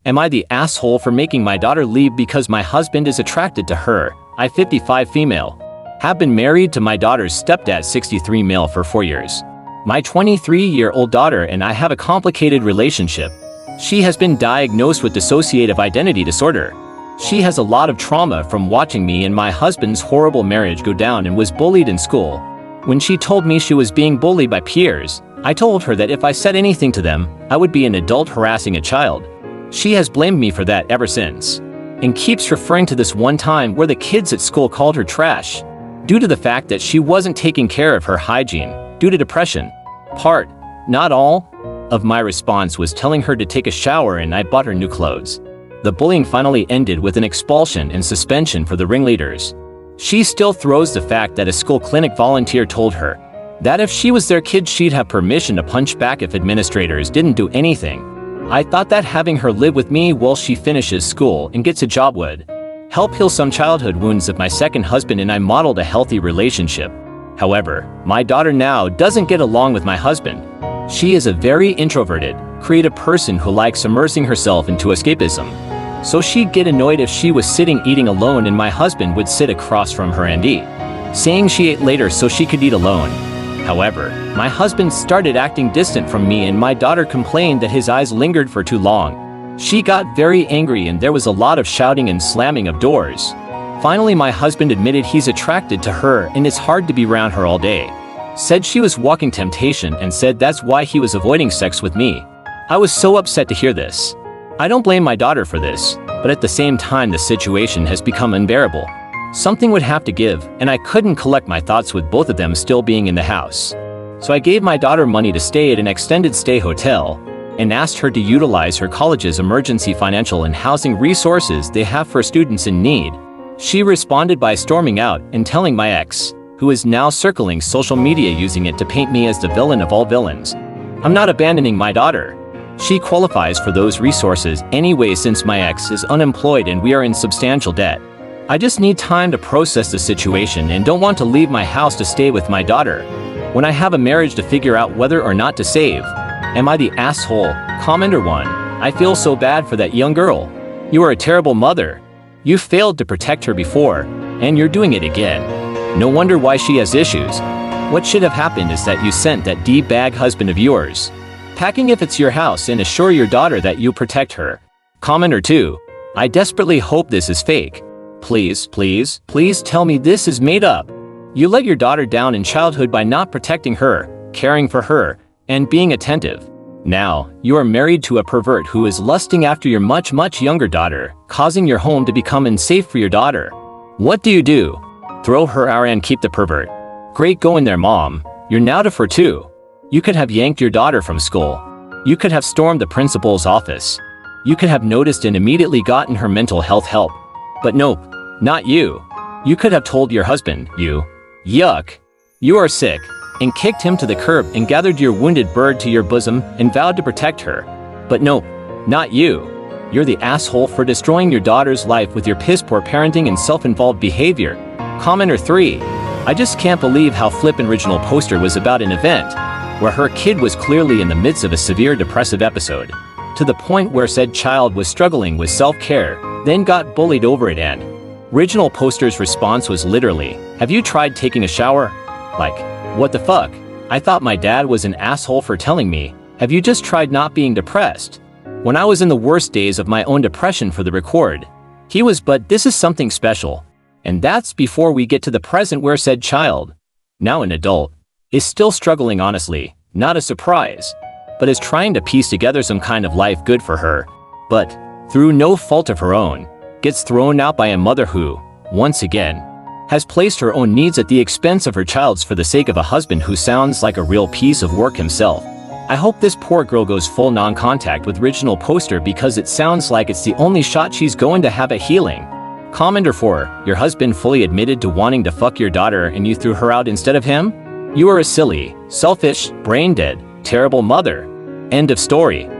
Am I the asshole for making my daughter leave because my husband is attracted to her? I 55 female. Have been married to my daughter's stepdad 63 male for 4 years. My 23-year-old daughter and I have a complicated relationship. She has been diagnosed with dissociative identity disorder. She has a lot of trauma from watching me and my husband's horrible marriage go down and was bullied in school. When she told me she was being bullied by peers, I told her that if I said anything to them, I would be an adult harassing a child. She has blamed me for that ever since, and keeps referring to this one time where the kids at school called her trash, due to the fact that she wasn't taking care of her hygiene, due to depression. Not all, of my response was telling her to take a shower and I bought her new clothes. The bullying finally ended with an expulsion and suspension for the ringleaders. She still throws the fact that a school clinic volunteer told her that if she was their kid she'd have permission to punch back if administrators didn't do anything. I thought that having her live with me while she finishes school and gets a job would help heal some childhood wounds of my second husband and I modeled a healthy relationship. However, my daughter now doesn't get along with my husband. She is a very introverted, creative person who likes immersing herself into escapism. So she'd get annoyed if she was sitting eating alone and my husband would sit across from her and eat, saying she ate later so she could eat alone. However, my husband started acting distant from me and my daughter complained that his eyes lingered for too long. She got very angry and there was a lot of shouting and slamming of doors. Finally, my husband admitted he's attracted to her and it's hard to be around her all day. Said she was walking temptation and said that's why he was avoiding sex with me. I was so upset to hear this. I don't blame my daughter for this, but at the same time the situation has become unbearable. Something would have to give, and I couldn't collect my thoughts with both of them still being in the house. So I gave my daughter money to stay at an extended stay hotel, and asked her to utilize her college's emergency financial and housing resources they have for students in need. She responded by storming out and telling my ex, who is now circling social media using it to paint me as the villain of all villains. I'm not abandoning my daughter. She qualifies for those resources anyway since my ex is unemployed and we are in substantial debt. I just need time to process the situation and don't want to leave my house to stay with my daughter when I have a marriage to figure out whether or not to save. Am I the asshole? Commenter 1. I feel so bad for that young girl. You are a terrible mother. You failed to protect her before, and you're doing it again. No wonder why she has issues. What should have happened is that you sent that D-bag husband of yours packing if it's your house and assure your daughter that you protect her. Commenter 2. I desperately hope this is fake. Please, please, please tell me this is made up. You let your daughter down in childhood by not protecting her, caring for her, and being attentive. Now, you are married to a pervert who is lusting after your much, much younger daughter, causing your home to become unsafe for your daughter. What do? Throw her out and keep the pervert. Great going there, mom. You're now to for two. You could have yanked your daughter from school. You could have stormed the principal's office. You could have noticed and immediately gotten her mental health help. But nope, not you. You could have told your husband, yuck, you are sick, and kicked him to the curb and gathered your wounded bird to your bosom and vowed to protect her. But nope, not you. You're the asshole for destroying your daughter's life with your piss-poor parenting and self-involved behavior. Commenter 3. I just can't believe how flippant original poster was about an event where her kid was clearly in the midst of a severe depressive episode, to the point where said child was struggling with self-care, then got bullied over it and original poster's response was literally, have you tried taking a shower? Like, what the fuck? I thought my dad was an asshole for telling me, have you just tried not being depressed? When I was in the worst days of my own depression for the record, he was, but this is something special. And that's before we get to the present where said child, now an adult, is still struggling honestly, not a surprise, but is trying to piece together some kind of life good for her, but, through no fault of her own, gets thrown out by a mother who, once again, has placed her own needs at the expense of her child's for the sake of a husband who sounds like a real piece of work himself. I hope this poor girl goes full non-contact with original poster because it sounds like it's the only shot she's going to have at healing. Commenter 4. Your husband fully admitted to wanting to fuck your daughter and you threw her out instead of him? You are a silly, selfish, brain-dead, terrible mother. End of story.